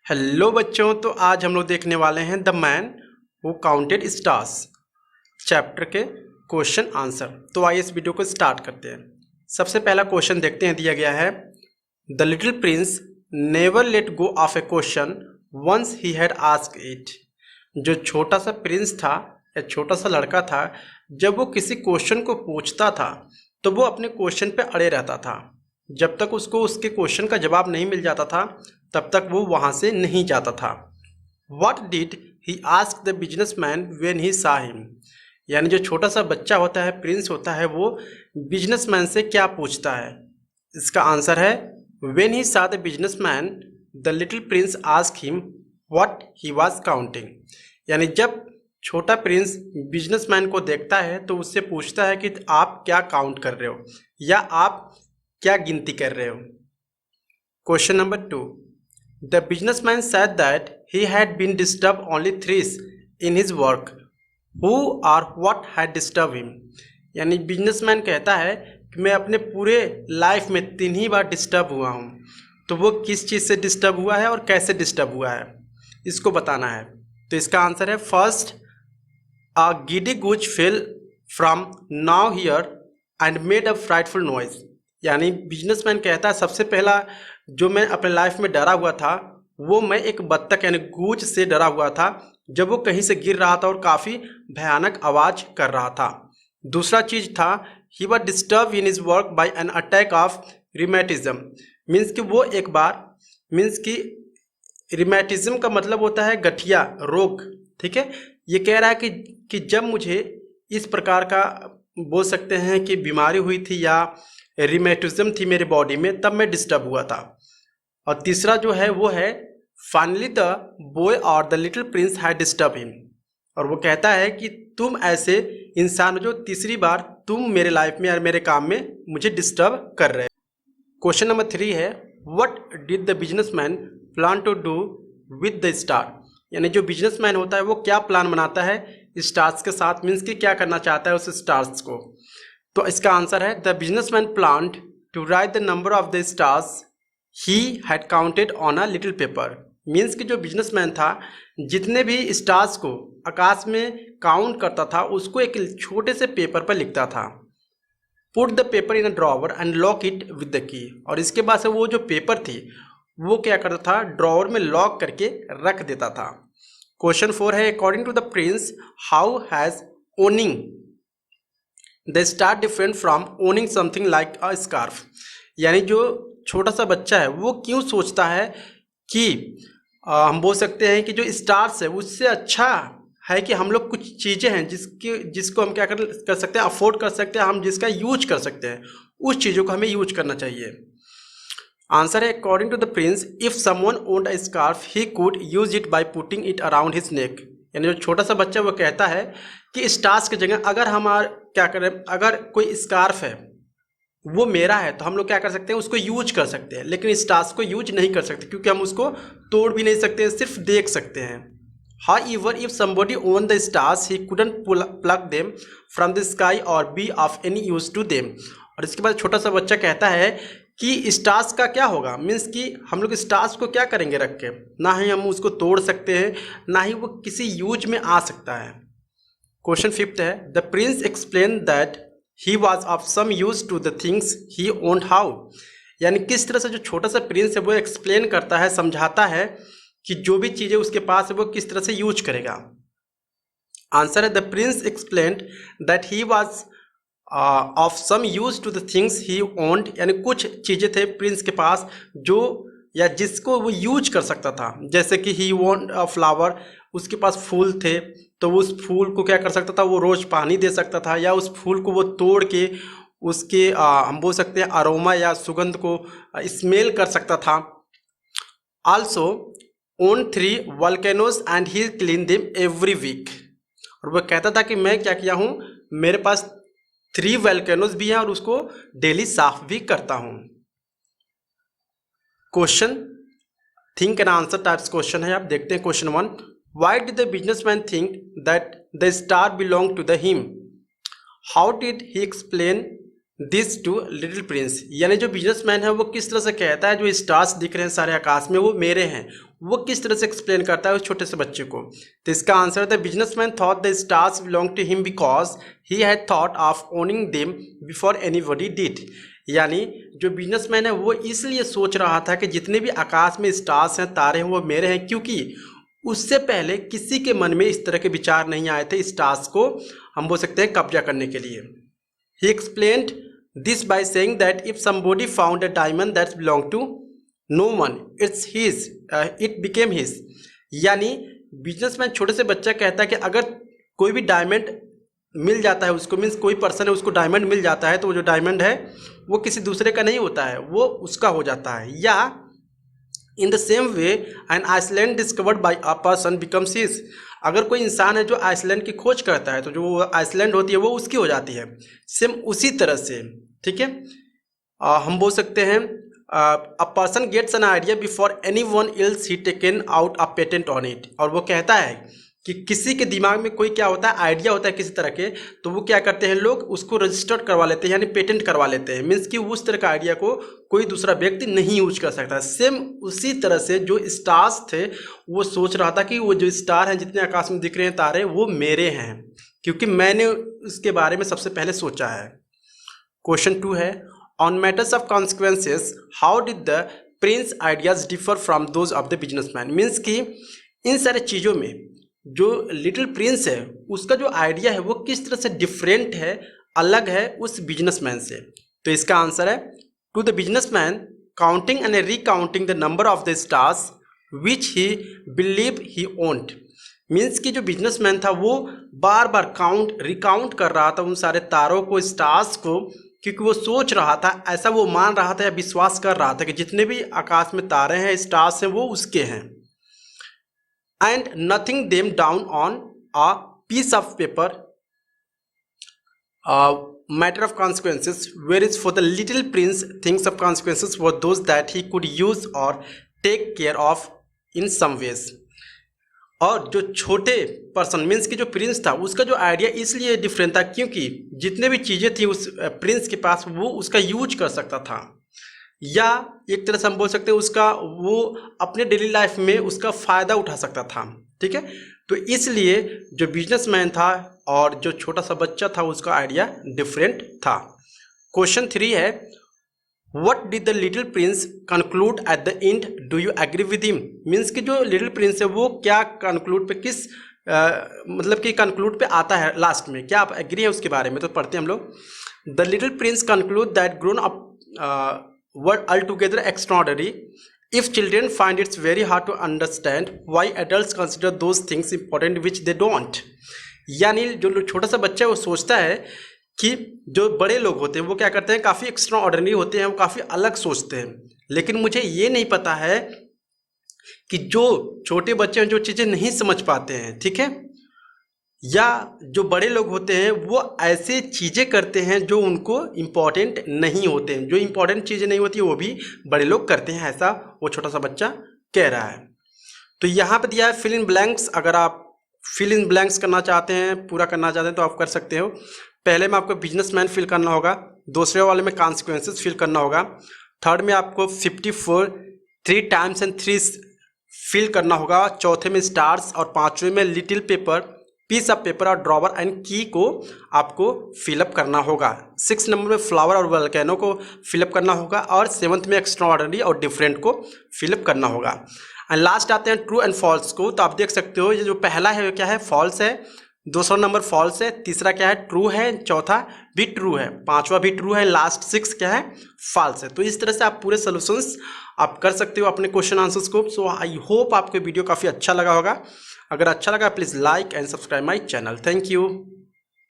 Hello बच्चों, तो आज हम लोग देखने वाले हैं the man who counted stars chapter के क्वेश्चन आंसर। तो आइए इस वीडियो को स्टार्ट करते हैं। सबसे पहला क्वेश्चन देखते हैं, दिया गया है the little prince never let go of a question once he had asked it. जो छोटा सा प्रिंस था या छोटा सा लड़का था, जब वो किसी क्वेश्चन को पूछता था तो वो अपने क्वेश्चन पे अड़े रहता था। जब तक उसको उसके क्वेश्चन का जवाब नहीं मिल जाता था तब तक वो वहाँ से नहीं जाता था। What did he ask the businessman when he saw him? यानी जो छोटा सा बच्चा होता है, प्रिंस होता है, वो बिजनेसमैन से क्या पूछता है? इसका आंसर है when he saw the businessman, the little prince asked him what he was counting। यानी जब छोटा प्रिंस बिजनेसमैन को देखता है तो उससे पूछता है कि आप क्या काउंट कर रहे हो या आप क्या गिनती कर रहे हो। Question number 2, the businessman said that he had been disturb only thrice in his work, who और व्हाट हैड डिस्टर्ब हिम। यानी बिजनेसमैन कहता है कि मैं अपने पूरे लाइफ में 3 ही बार डिस्टर्ब हुआ हूँ। तो वो किस चीज़ से डिस्टर्ब हुआ है और कैसे डिस्टर्ब हुआ है, इसको बताना है। तो इसका आंसर है first, a giddy goose fell from now here and made a frightful noise। यानी बिजनेसमैन कहता है सबसे पहला जो मैं अपने लाइफ में डरा हुआ था वो मैं एक बत्तख यानी गूज से डरा हुआ था, जब वो कहीं से गिर रहा था और काफ़ी भयानक आवाज़ कर रहा था। दूसरा चीज़ था he was disturb in his work by an attack of rheumatism. Means कि वो एक बार, मीन्स कि रिमेटिज्म का मतलब होता है गठिया रोग, ठीक है। ये कह रहा है कि जब मुझे इस प्रकार का बोल सकते हैं कि बीमारी हुई थी या रिमेटिज्म थी मेरे बॉडी में, तब मैं डिस्टर्ब हुआ था। और तीसरा जो है वो है फाइनली द बॉय और the little Prince had disturb him. और वो कहता है कि तुम ऐसे इंसान हो जो तीसरी बार तुम मेरे लाइफ में या मेरे काम में मुझे डिस्टर्ब कर रहे हो। क्वेश्चन नंबर 3 है what did the businessman plan to do with the star. यानी जो बिजनेसमैन होता है वो क्या प्लान बनाता है स्टार्स के साथ, मीन्स कि क्या करना चाहता है उस स्टार्स को। तो इसका आंसर है the businessman planned to write the number of the stars he had counted on a little paper. Means कि जो बिजनेसमैन था जितने भी स्टार्स को आकाश में काउंट करता था उसको एक छोटे से पेपर पर लिखता था। Put the paper in a drawer and lock it with the key. और इसके बाद से वो जो पेपर थी वो क्या करता था, ड्रॉवर में लॉक करके रख देता था। क्वेश्चन 4 है according to the prince how has owning the star different from owning something like a scarf. यानी जो छोटा सा बच्चा है वो क्यों सोचता है कि हम बोल सकते हैं कि जो स्टार्स है उससे अच्छा है कि हम लोग कुछ चीज़ें हैं जिसको हम क्या कर सकते हैं, अफोर्ड कर सकते हैं, हम जिसका यूज कर सकते हैं, उस चीज़ों को हमें यूज करना चाहिए। आंसर है according to the prince if someone owned a scarf he could use it by putting it around his neck. यानी जो छोटा सा बच्चा वो कहता है कि स्टार्स की जगह अगर हमारा क्या करें, अगर कोई स्कार्फ है वो मेरा है तो हम लोग क्या कर सकते हैं, उसको यूज कर सकते हैं, लेकिन स्टार्स को यूज नहीं कर सकते क्योंकि हम उसको तोड़ भी नहीं सकते, सिर्फ देख सकते हैं। However, if somebody owned the stars, he couldn't pluck them from the sky or be of any use to them। और इसके बाद छोटा सा बच्चा कहता है कि स्टार्स का क्या होगा, मीन्स कि हम लोग स्टार्स को क्या करेंगे रख के, ना ही हम उसको तोड़ सकते हैं ना ही वो किसी यूज में आ सकता है। क्वेश्चन 5 है the prince explain that he was of some use to the things he owned how. यानी किस तरह से जो छोटा सा प्रिंस है वो एक्सप्लेन करता है, समझाता है कि जो भी चीज़ें उसके पास है वो किस तरह से यूज करेगा। आंसर है the prince explained that he was of some use to the things he owned. यानी कुछ चीज़ें थे प्रिंस के पास जो या जिसको वो यूज कर सकता था, जैसे कि ही ओन्ड अ फ्लावर, उसके पास फूल थे तो उस फूल को क्या कर सकता था, वो रोज़ पानी दे सकता था, या उस फूल को वो तोड़ के उसके हम बोल सकते हैं अरोमा या सुगंध को स्मेल कर सकता था। Also own 3 volcanoes and he clean them every week. और वह कहता था कि मैं क्या किया हूँ, मेरे पास 3 वॉल्केनोज भी हैं और उसको डेली साफ भी करता हूँ। Question think and answer types question है, आप देखते हैं। Question 1 why did the businessman think that the star belong to the him, how did he explain this to little prince. यानी जो बिजनेसमैन है वो किस तरह से कहता है जो स्टार्स दिख रहे हैं सारे आकाश में वो मेरे हैं, वो किस तरह से एक्सप्लेन करता है उस छोटे से बच्चे को। तो इसका answer the businessman thought the stars belong to him because he had thought of owning them before anybody did. यानी जो बिजनेसमैन है वो इसलिए सोच रहा था कि जितने भी आकाश में स्टार्स हैं, तारे हैं, वो मेरे हैं, क्योंकि उससे पहले किसी के मन में इस तरह के विचार नहीं आए थे स्टार्स को हम बोल सकते हैं कब्जा करने के लिए। He explained this by saying that if somebody found a diamond that's belong to no one it's his it became his. यानी बिजनेसमैन छोटे से बच्चा कहता है कि अगर कोई भी डायमंड मिल जाता है उसको, मीन्स कोई पर्सन है उसको डायमंड मिल जाता है, तो वो जो डायमंड है वो किसी दूसरे का नहीं होता है, वो उसका हो जाता है। या in the same way an island discovered by a person becomes his. अगर कोई इंसान है जो आइसलैंड की खोज करता है तो जो आइसलैंड होती है वो उसकी हो जाती है। सेम उसी तरह से, ठीक है, हम बोल सकते हैं a person gets an idea before anyone else he taken out a patent on it. और वो कहता है कि किसी के दिमाग में कोई क्या होता है, आइडिया होता है किसी तरह के, तो वो क्या करते हैं, लोग उसको रजिस्टर्ड करवा लेते हैं, यानी पेटेंट करवा लेते हैं। मीन्स कि उस तरह का आइडिया को कोई दूसरा व्यक्ति नहीं यूज कर सकता। सेम उसी तरह से जो स्टार्स थे वो सोच रहा था कि वो जो स्टार हैं, जितने आकाश में दिख रहे हैं तारे, वो मेरे हैं, क्योंकि मैंने उसके बारे में सबसे पहले सोचा है। क्वेश्चन 2 है on matters of consequences how did the Prince ideas differ from those of the businessman. Means कि इन सारे चीज़ों में जो लिटिल प्रिंस है उसका जो आइडिया है वो किस तरह से डिफरेंट है, अलग है उस बिजनेसमैन से। तो इसका आंसर है to the businessman counting and recounting the number of the stars which he believe he owned. Means कि जो बिजनेसमैन था वो बार बार रिकाउंट कर रहा था उन सारे तारों को, स्टार्स को, क्योंकि वो सोच रहा था, ऐसा वो मान रहा था या विश्वास कर रहा था कि जितने भी आकाश में तारे हैं, स्टार्स हैं, वो उसके हैं। And nothing them down on a piece of paper, matter of consequences, whereas for the little prince things of consequences were those that he could use or take care of in some ways। और जो छोटे person means कि जो Prince था उसका जो idea इसलिए different था क्योंकि जितने भी चीज़ें थी उस प्रिंस के पास वो उसका यूज कर सकता था, या एक तरह से हम बोल सकते हैं उसका वो अपने डेली लाइफ में उसका फ़ायदा उठा सकता था। ठीक है, तो इसलिए जो बिजनेसमैन था और जो छोटा सा बच्चा था उसका आइडिया डिफरेंट था। क्वेश्चन 3 है what did the little prince conclude at the end, do you agree with him. Means कि जो लिटिल प्रिंस है वो क्या कंक्लूड पे किस मतलब कि कंक्लूड पे आता है लास्ट में, क्या आप एग्री है उसके बारे में। तो पढ़ते हैं हम लोग। The little prince conclude that grown up were altogether extraordinary. If children find it's very hard to understand why adults consider those things important which they don't। यानी जो छोटा सा बच्चा है वो सोचता है कि जो बड़े लोग होते हैं वो क्या करते हैं, काफ़ी एक्स्ट्रा ऑर्डिनरी होते हैं, वो काफ़ी अलग सोचते हैं, लेकिन मुझे ये नहीं पता है कि जो छोटे बच्चे हैं जो चीज़ें नहीं समझ पाते हैं, ठीक है, या जो बड़े लोग होते हैं वो ऐसे चीज़ें करते हैं जो उनको इम्पॉर्टेंट नहीं होते हैं, जो इम्पॉर्टेंट चीज़ें नहीं होती वो भी बड़े लोग करते हैं, ऐसा वो छोटा सा बच्चा कह रहा है। तो यहाँ पे दिया है फिल इन ब्लैंक्स। अगर आप फिल इन ब्लैंक्स करना चाहते हैं, पूरा करना चाहते हैं तो आप कर सकते हो। पहले में आपको बिजनेसमैन फिल करना होगा, दूसरे वाले में कॉन्सिक्वेंसेस फिल करना होगा, थर्ड में आपको 54 3 टाइम्स एंड 3 फिल करना होगा, चौथे में स्टार्स और पाँचवें में little paper, piece of paper और ड्रॉवर एंड की को आपको फिलअप करना होगा। 6 नंबर में फ्लावर और वल्केनो को फिलअप करना होगा और 7th में एक्स्ट्रा ऑर्डिनरी और डिफरेंट को फिलअप करना होगा। एंड लास्ट आते हैं ट्रू एंड फॉल्स को। तो आप देख सकते हो ये जो पहला है क्या है, फॉल्स है, दूसरा नंबर फॉल्स है, तीसरा क्या है, ट्रू है, चौथा भी ट्रू है, पांचवा भी ट्रू है, लास्ट 6 क्या है, फॉल्स है। तो इस तरह से आप पूरे सोल्यूशंस आप कर सकते हो अपने क्वेश्चन आंसर्स को। सो आई होप आपको वीडियो काफ़ी अच्छा लगा होगा। अगर अच्छा लगा please like and subscribe my channel. Thank you.